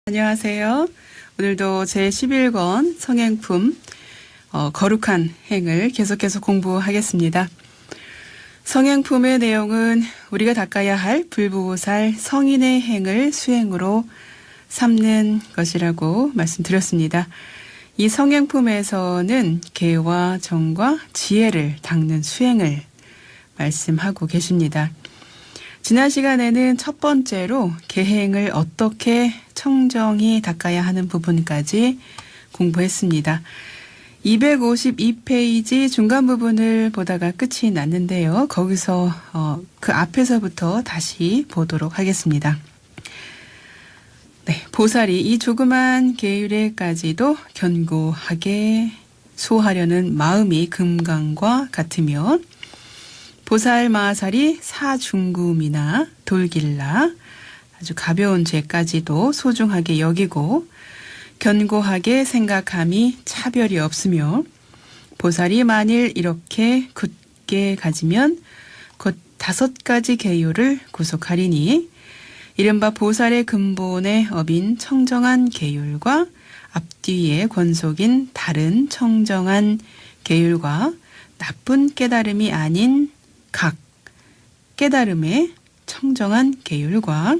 안녕하세요. 오늘도 제11권 성행품 거룩한 행을 계속해서 공부하겠습니다. 성행품의 내용은 우리가 닦아야 할 불보살 성인의 행을 수행으로 삼는 것이라고 말씀드렸습니다. 이 성행품에서는 계와 정과 지혜를 닦는 수행을 말씀하고 계십니다. 지난 시간에는 첫 번째로 계행을 어떻게 청정히 닦아야 하는 부분까지 공부했습니다. 252페이지 중간 부분을 보다가 끝이 났는데요. 거기서 그 앞에서부터 다시 보도록 하겠습니다. 네, 보살이 이 조그만 계율에까지도 견고하게 수호하려는 마음이 금강과 같으며 보살 마하살이 사중금이나 돌길라 아주 가벼운 죄까지도 소중하게 여기고 견고하게 생각함이 차별이 없으며 보살이 만일 이렇게 굳게 가지면 곧 5가지 계율을 구속하리니 이른바 보살의 근본의 업인 청정한 계율과 앞뒤의 권속인 다른 청정한 계율과 나쁜 깨달음이 아닌 각 깨달음의 청정한 계율과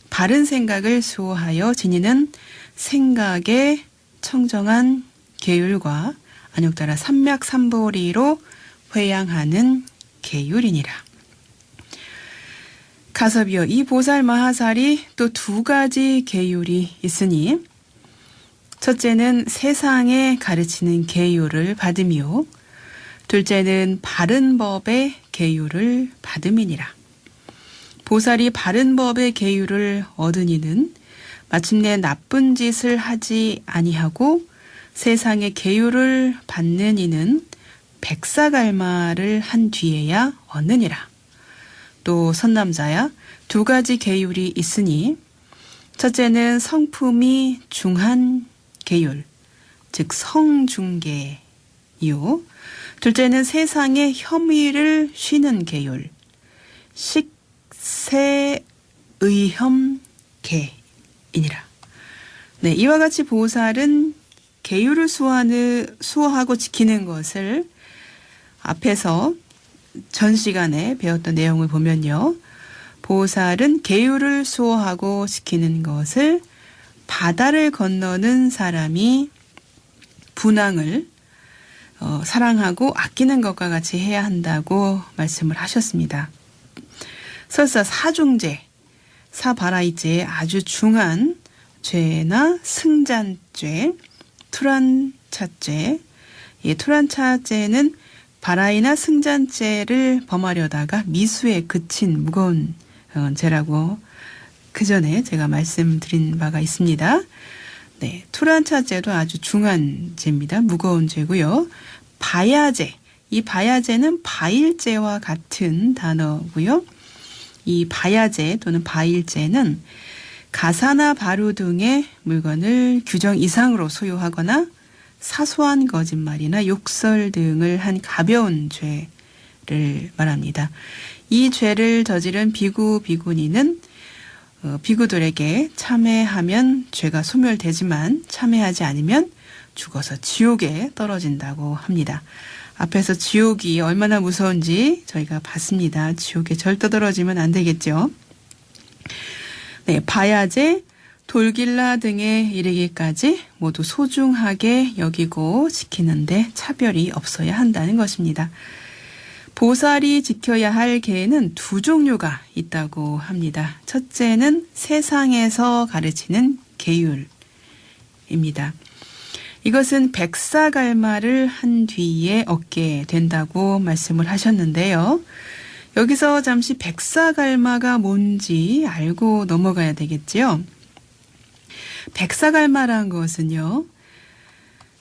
바른 생각을 수호하여 지니는 생각의 청정한 계율과 안욕따라 삼맥삼보리로 회양하는 계율이니라. 가섭이여 이 보살 마하살이 또 2가지 계율이 있으니 첫째는 세상에 가르치는 계율을 받으며 둘째는 바른 법의 계율을 받음이니라. 보살이 바른 법의 계율을 얻은 이는 마침내 나쁜 짓을 하지 아니하고 세상의 계율을 받는 이는 백사갈마를 한 뒤에야 얻느니라. 또 선남자야 2가지 계율이 있으니 첫째는 성품이 중한 계율, 즉 성중계이요. 둘째는 세상의 혐의를 쉬는 계율, 식세의혐계이니라. 네, 이와 같이 보살은 계율을 수호하고 지키는 것을 앞에서 전 시간에 배웠던 내용을 보면요. 보살은 계율을 수호하고 지키는 것을 바다를 건너는 사람이 분황을 사랑하고 아끼는 것과 같이 해야 한다고 말씀을 하셨습니다. 설사 사중죄, 사바라이죄의 아주 중한 죄나 승잔죄, 투란차죄, 투란차죄는 바라이나 승잔죄를 범하려다가 미수에 그친 무거운 죄라고 그 전에 제가 말씀드린 바가 있습니다. 네, 투란차죄도 아주 중한 죄입니다. 무거운 죄고요. 바야죄, 이 바야죄는 바일죄와 같은 단어고요. 이 바야죄 또는 바일죄는 가사나 바루 등의 물건을 규정 이상으로 소유하거나 사소한 거짓말이나 욕설 등을 한 가벼운 죄를 말합니다. 이 죄를 저지른 비구, 비구니는 비구들에게 참회하면 죄가 소멸되지만 참회하지 않으면 죽어서 지옥에 떨어진다고 합니다. 앞에서 지옥이 얼마나 무서운지 저희가 봤습니다. 지옥에 절대 떨어지면 안 되겠죠. 네, 바야제, 돌길라 등에 이르기까지 모두 소중하게 여기고 지키는데 차별이 없어야 한다는 것입니다. 보살이 지켜야 할 계는 2종류가 있다고 합니다. 첫째는 세상에서 가르치는 계율입니다. 이것은 백사갈마를 한 뒤에 얻게 된다고 말씀을 하셨는데요. 여기서 잠시 백사갈마가 뭔지 알고 넘어가야 되겠지요. 백사갈마란 것은요,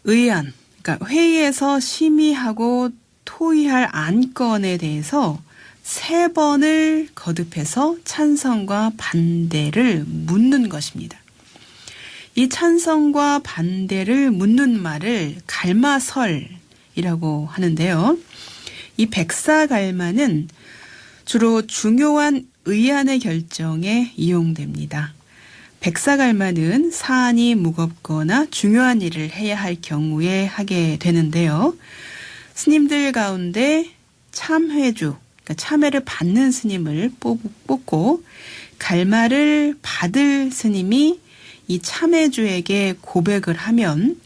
의안, 그러니까 회의에서 심의하고 토의할 안건에 대해서 3번을 거듭해서 찬성과 반대를 묻는 것입니다. 이 찬성과 반대를 묻는 말을 갈마설이라고 하는데요. 이 백사갈마는 주로 중요한 의안의 결정에 이용됩니다. 백사갈마는 사안이 무겁거나 중요한 일을 해야 할 경우에 하게 되는데요. 스님들 가운데 참회주, 그러니까 참회를 받는 스님을 뽑고 갈마를 받을 스님이 이 참회주에게 고백을 하면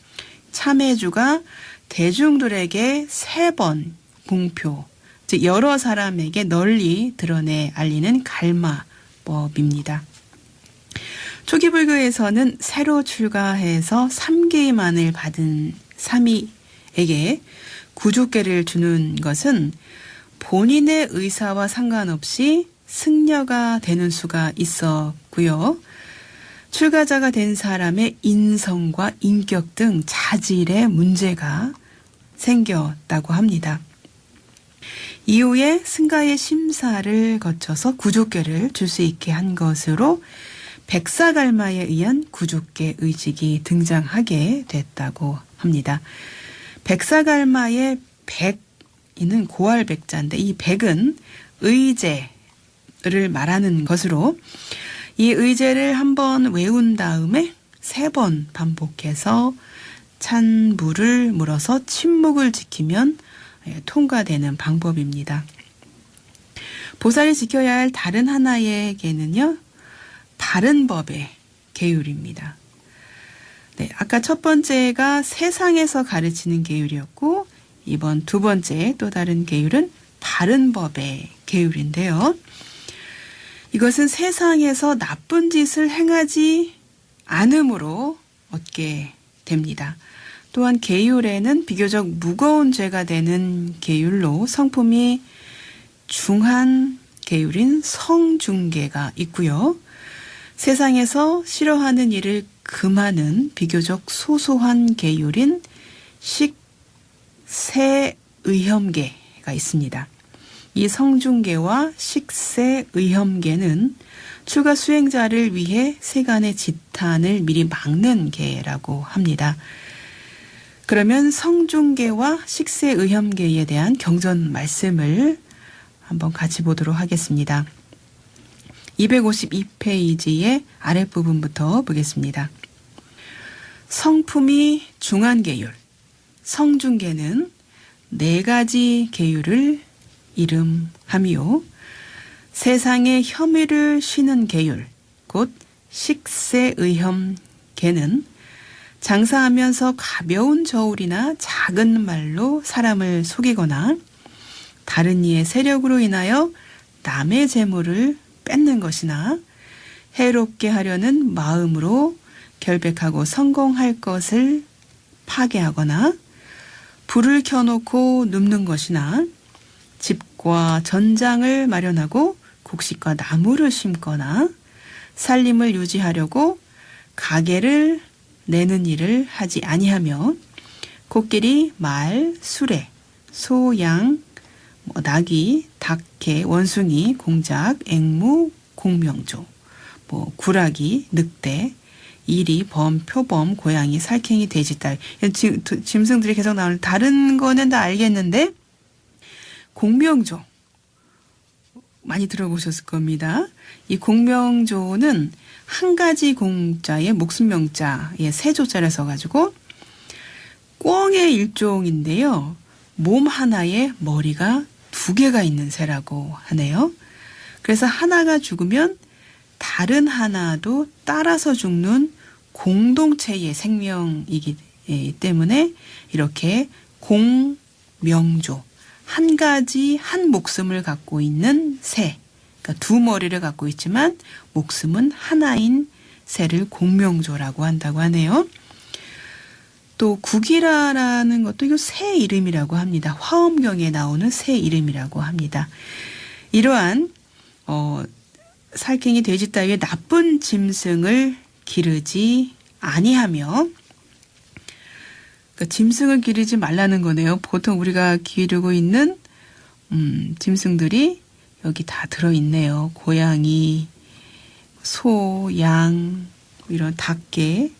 참회주가 대중들에게 3번 공표, 즉 여러 사람에게 널리 드러내 알리는 갈마법입니다. 초기 불교에서는 새로 출가해서 3계만을 받은 사미에게 구족계를 주는 것은 본인의 의사와 상관없이 승려가 되는 수가 있었고요. 출가자가 된 사람의 인성과 인격 등 자질에 문제가 생겼다고 합니다. 이후에 승가의 심사를 거쳐서 구족계를 줄 수 있게 한 것으로 백사갈마에 의한 구족계 의식이 등장하게 됐다고 합니다. 백사갈마의 백이는 고할백자인데 이 백은 의제를 말하는 것으로 이 의제를 한번 외운 다음에 3번 반복해서 찬 물을 물어서 침묵을 지키면 통과되는 방법입니다. 보살이 지켜야 할 다른 하나의 계는요. 바른 법의 계율입니다. 네, 아까 첫 번째가 세상에서 가르치는 계율이었고 이번 두 번째 또 다른 계율은 바른 법의 계율인데요. 이것은 세상에서 나쁜 짓을 행하지 않음으로 얻게 됩니다. 또한 계율에는 비교적 무거운 죄가 되는 계율로 성품이 중한 계율인 성중계가 있고요. 세상에서 싫어하는 일을 금하는 비교적 소소한 계율인 식세의혐계가 있습니다. 이 성중계와 식세의혐계는 출가 수행자를 위해 세간의 지탄을 미리 막는 계라고 합니다. 그러면 성중계와 식세의혐계에 대한 경전 말씀을 한번 같이 보도록 하겠습니다. 252페이지의 아랫부분부터 보겠습니다. 성품이 중한 계율, 성중계는 4가지 계율을 이름하며 세상의 혐의를 쉬는 계율, 곧 식세의혐계는 장사하면서 가벼운 저울이나 작은 말로 사람을 속이거나 다른 이의 세력으로 인하여 남의 재물을 뺏는 것이나 해롭게 하려는 마음으로 결백하고 성공할 것을 파괴하거나 불을 켜놓고 눕는 것이나 집과 전장을 마련하고 곡식과 나무를 심거나 살림을 유지하려고 가게를 내는 일을 하지 아니하며 코끼리, 말, 수레, 소, 양, 나귀, 닭, 개, 원숭이, 공작, 앵무, 공명조, 구라기, 늑대, 이리, 범, 표범, 고양이, 살쾡이, 돼지, 딸. 짐승들이 계속 나오는 다른 거는 다 알겠는데 공명조 많이 들어보셨을 겁니다. 이 공명조는 한 가지 공자에 목숨 명자에 3조자를 써가지고 꿩의 일종인데요. 몸 하나에 머리가 2개가 있는 새라고 하네요. 그래서 하나가 죽으면 다른 하나도 따라서 죽는 공동체의 생명이기 때문에 이렇게 공명조, 한 가지 한 목숨을 갖고 있는 새, 그러니까 2머리를 갖고 있지만 목숨은 하나인 새를 공명조라고 한다고 하네요. 또 구기라라는 것도 이거 새 이름이라고 합니다. 화엄경에 나오는 새 이름이라고 합니다. 이러한 살쾡이, 돼지 따위의 나쁜 짐승을 기르지 아니하며, 그러니까 짐승을 기르지 말라는 거네요. 보통 우리가 기르고 있는 짐승들이 여기 다 들어있네요. 고양이, 소, 양, 이런 닭개,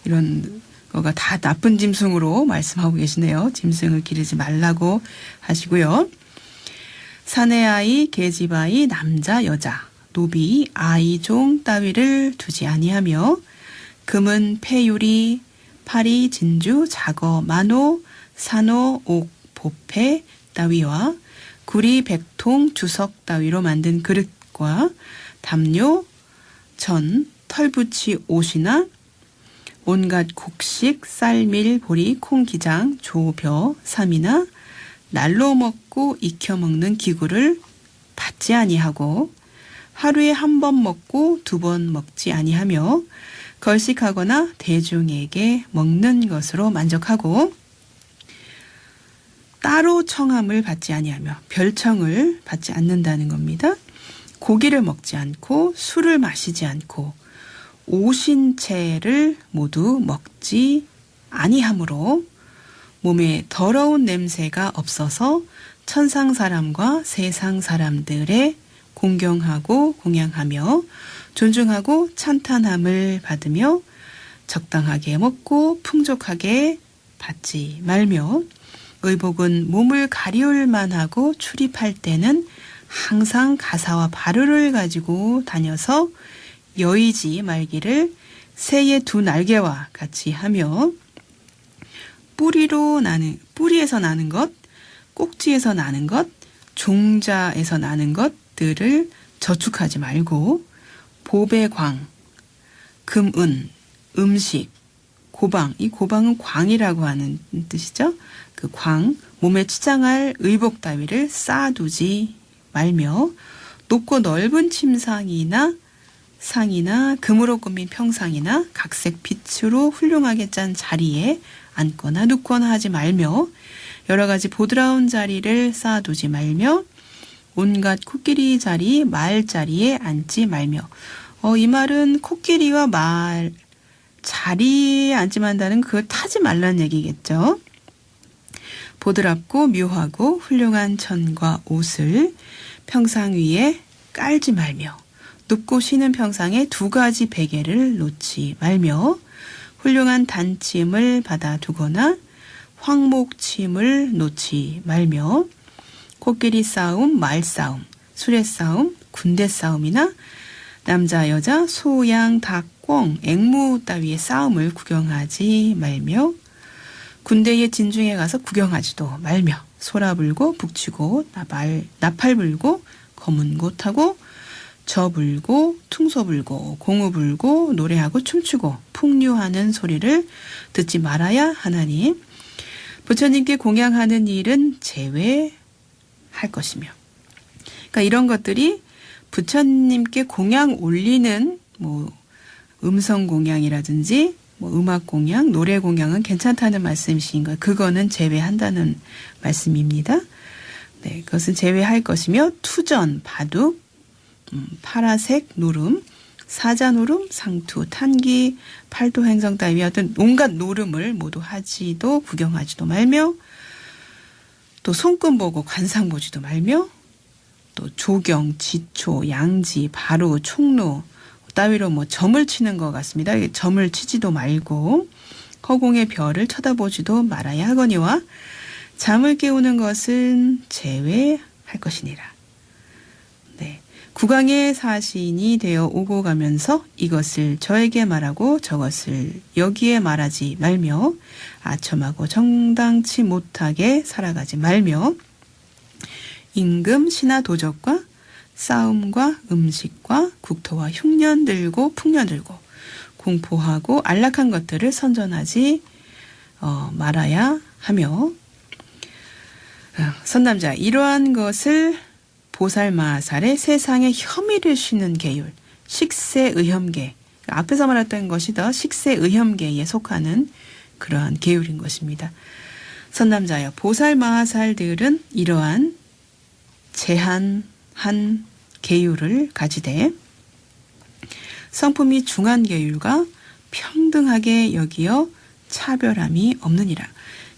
이런 거가 다 나쁜 짐승으로 말씀하고 계시네요. 짐승을 기르지 말라고 하시고요. 사내 아이, 계집 아이, 남자, 여자, 노비, 아이종 따위를 두지 아니하며 금은 폐유리, 파리, 진주, 자거, 만호, 산호, 옥, 보패 따위와 구리, 백통, 주석 따위로 만든 그릇과 담요, 전, 털붙이 옷이나 온갖 곡식, 쌀, 밀, 보리, 콩, 기장, 조, 벼, 삼이나 날로 먹고 익혀 먹는 기구를 받지 아니하고 하루에 한 번 먹고 두 번 먹지 아니하며 걸식하거나 대중에게 먹는 것으로 만족하고 따로 청함을 받지 아니하며 별청을 받지 않는다는 겁니다. 고기를 먹지 않고 술을 마시지 않고 오신채를 모두 먹지 아니하므로 몸에 더러운 냄새가 없어서 천상 사람과 세상 사람들의 공경하고 공양하며 존중하고 찬탄함을 받으며 적당하게 먹고 풍족하게 받지 말며 의복은 몸을 가리울 만하고 출입할 때는 항상 가사와 바루를 가지고 다녀서 여의지 말기를 새의 두 날개와 같이 하며 뿌리에서 나는 것, 꼭지에서 나는 것, 종자에서 나는 것들을 저축하지 말고 보배광, 금은, 음식, 고방, 이 고방은 광이라고 하는 뜻이죠. 그 광, 몸에 치장할 의복 따위를 쌓아두지 말며 높고 넓은 침상이나 상이나 금으로 꾸민 평상이나 각색 빛으로 훌륭하게 짠 자리에 앉거나 눕거나 하지 말며 여러 가지 보드라운 자리를 쌓아두지 말며 온갖 코끼리 자리, 말 자리에 앉지 말며 이 말은 코끼리와 말 자리에 앉지 말다는 그걸 타지 말라는 얘기겠죠. 보드랍고 묘하고 훌륭한 천과 옷을 평상 위에 깔지 말며 눕고 쉬는 평상에 두 가지 베개를 놓지 말며 훌륭한 단침을 받아두거나 황목침을 놓지 말며 코끼리 싸움, 말 싸움, 수레 싸움, 군대 싸움이나 남자, 여자, 소, 양, 닭, 꿩, 앵무 따위의 싸움을 구경하지 말며 군대의 진중에 가서 구경하지도 말며 소라 불고 북치고 나팔 불고 검은 고 타고 저 불고 퉁소 불고 공우 불고 노래하고 춤추고 풍류하는 소리를 듣지 말아야 하나니 부처님께 공양하는 일은 제외할 것이며 그러니까 이런 것들이 부처님께 공양 올리는 음성 공양이라든지 음악 공양, 노래 공양은 괜찮다는 말씀이신 거예요. 그거는 제외한다는 말씀입니다. 네, 그것은 제외할 것이며 투전, 바둑, 파라색, 노름, 사자노름, 상투, 탄기, 팔도 행성 따위 어떤 온갖 노름을 모두 하지도 구경하지도 말며 또 손금 보고 관상 보지도 말며 또 조경, 지초, 양지, 바로, 총로 따위로 점을 치는 것 같습니다. 점을 치지도 말고 허공의 별을 쳐다보지도 말아야 하거니와 잠을 깨우는 것은 제외할 것이니라. 네, 국왕의 사신이 되어 오고 가면서 이것을 저에게 말하고 저것을 여기에 말하지 말며 아첨하고 정당치 못하게 살아가지 말며 임금, 신하, 도적과 싸움과 음식과 국토와 흉년 들고 풍년 들고 공포하고 안락한 것들을 선전하지 말아야 하며 선남자 이러한 것을 보살마살의 세상에 혐의를 쉬는 계율 식세의혐계 앞에서 말했던 것이 더 식세의혐계에 속하는 그러한 계율인 것입니다. 선남자여 보살마살들은 이러한 제한한 계율을 가지되 성품이 중한 계율과 평등하게 여기어 차별함이 없느니라.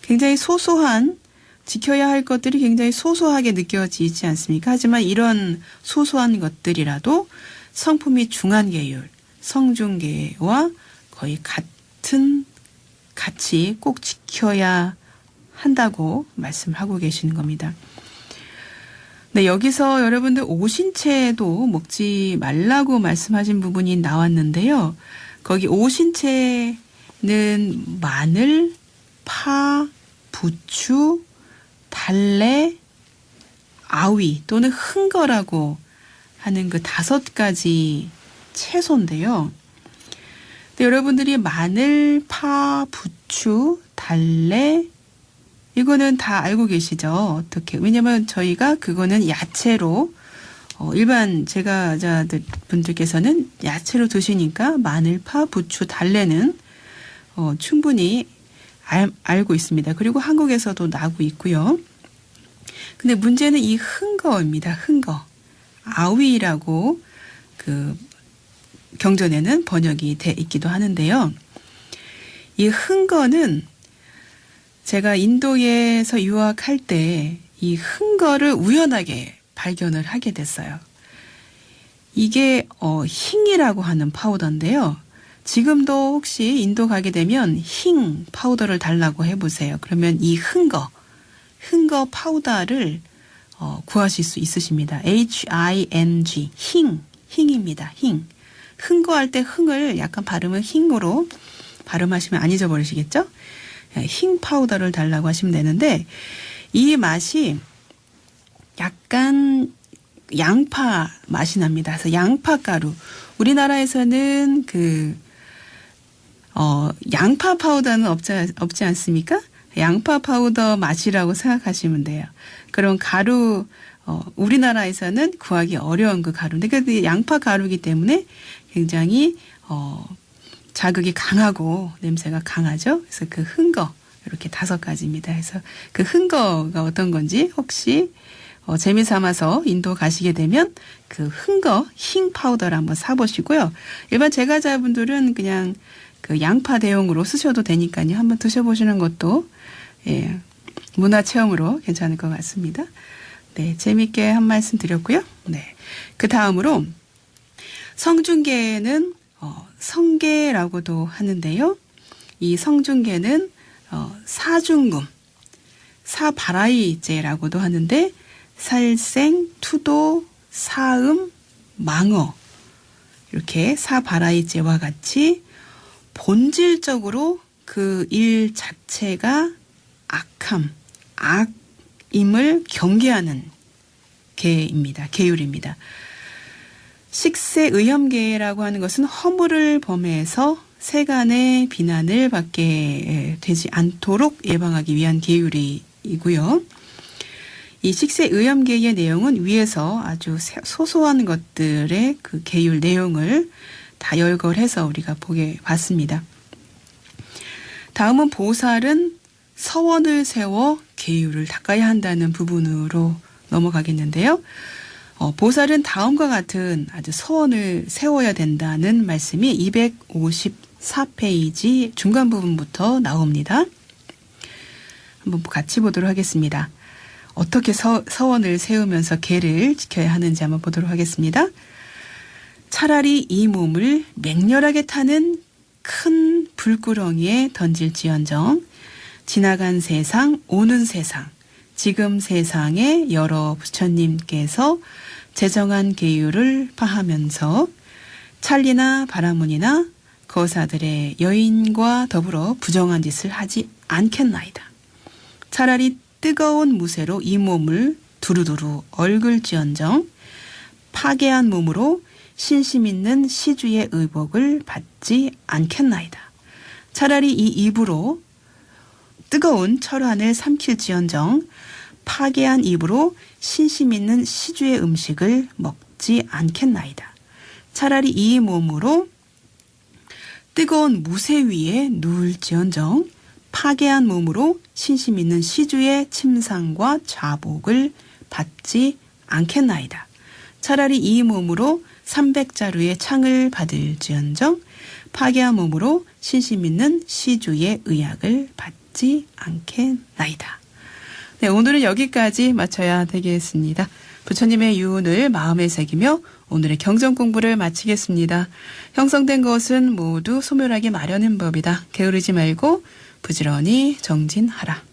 굉장히 소소한 지켜야 할 것들이 굉장히 소소하게 느껴지지 않습니까? 하지만 이런 소소한 것들이라도 성품이 중한 계율, 성중계와 거의 같이 꼭 지켜야 한다고 말씀하고 계시는 겁니다. 네, 여기서 여러분들 오신채도 먹지 말라고 말씀하신 부분이 나왔는데요. 거기 오신채는 마늘, 파, 부추, 달래, 아위 또는 흥거라고 하는 그 5가지 채소인데요. 근데 여러분들이 마늘, 파, 부추, 달래 이거는 다 알고 계시죠? 어떻게? 왜냐면 저희가 그거는 야채로 일반 제과자들 분들께서는 야채로 드시니까 마늘, 파, 부추, 달래는 충분히 알고 있습니다. 그리고 한국에서도 나고 있고요. 근데 문제는 이 흥거입니다. 흥거. 아위라고 그 경전에는 번역이 돼 있기도 하는데요. 이 흥거는 제가 인도에서 유학할 때 이 흥거를 우연하게 발견을 하게 됐어요. 이게 힝이라고 하는 파우더인데요. 지금도 혹시 인도 가게 되면 힝 파우더를 달라고 해보세요. 그러면 이 흥거 파우더를 구하실 수 있으십니다. HING 힝입니다. 힝. 흥거할 때 흥을 약간 발음은 힝으로 발음하시면 안 잊어버리시겠죠? 힝 파우더를 달라고 하시면 되는데 이 맛이 약간 양파 맛이 납니다. 그래서 양파 가루. 우리나라에서는 양파 파우더는 없지 않습니까? 양파 파우더 맛이라고 생각하시면 돼요. 그런 가루, 우리나라에서는 구하기 어려운 그 가루인데, 그 양파 가루이기 때문에 굉장히, 자극이 강하고 냄새가 강하죠. 그래서 그 흥거, 이렇게 5가지입니다. 그래서 그 흥거가 어떤 건지 혹시 재미삼아서 인도 가시게 되면 그 흥거, 힝 파우더를 한번 사보시고요. 일반 제과자분들은 그냥 그 양파 대용으로 쓰셔도 되니까요. 한번 드셔보시는 것도 예, 문화 체험으로 괜찮을 것 같습니다. 네, 재미있게 한 말씀 드렸고요. 네, 그 다음으로 성중계는 성게라고도 하는데요. 이 성중계는 사중금, 사바라이제라고도 하는데 살생, 투도, 사음, 망어 이렇게 사바라이제와 같이 본질적으로 그 일 자체가 악임을 경계하는 계율입니다. 식세의염계라고 하는 것은 허물을 범해서 세간의 비난을 받게 되지 않도록 예방하기 위한 계율이고요. 이 식세의염계의 내용은 위에서 아주 소소한 것들의 그 계율 내용을 다 열거해서 우리가 봤습니다. 다음은 보살은 서원을 세워 계율을 닦아야 한다는 부분으로 넘어가겠는데요. 보살은 다음과 같은 아주 서원을 세워야 된다는 말씀이 254페이지 중간 부분부터 나옵니다. 한번 같이 보도록 하겠습니다. 어떻게 서원을 세우면서 계를 지켜야 하는지 한번 보도록 하겠습니다. 차라리 이 몸을 맹렬하게 타는 큰 불구렁이에 던질지언정 지나간 세상, 오는 세상, 지금 세상의 여러 부처님께서 제정한 계율을 파하면서 찰리나 바라문이나 거사들의 여인과 더불어 부정한 짓을 하지 않겠나이다. 차라리 뜨거운 무쇠로 이 몸을 두루두루 얽을지언정 파괴한 몸으로 신심 있는 시주의 의복을 받지 않겠나이다. 차라리 이 입으로 뜨거운 철환을 삼킬지언정 파괴한 입으로 신심 있는 시주의 음식을 먹지 않겠나이다. 차라리 이 몸으로 뜨거운 무쇠 위에 누울지언정 파괴한 몸으로 신심 있는 시주의 침상과 좌복을 받지 않겠나이다. 차라리 이 몸으로 300자루의 창을 받을지언정 파괴한 몸으로 신심 있는 시주의 의약을 받지 않겠나이다. 네, 오늘은 여기까지 마쳐야 되겠습니다. 부처님의 유언을 마음에 새기며 오늘의 경전 공부를 마치겠습니다. 형성된 것은 모두 소멸하기 마련인 법이다. 게으르지 말고 부지런히 정진하라.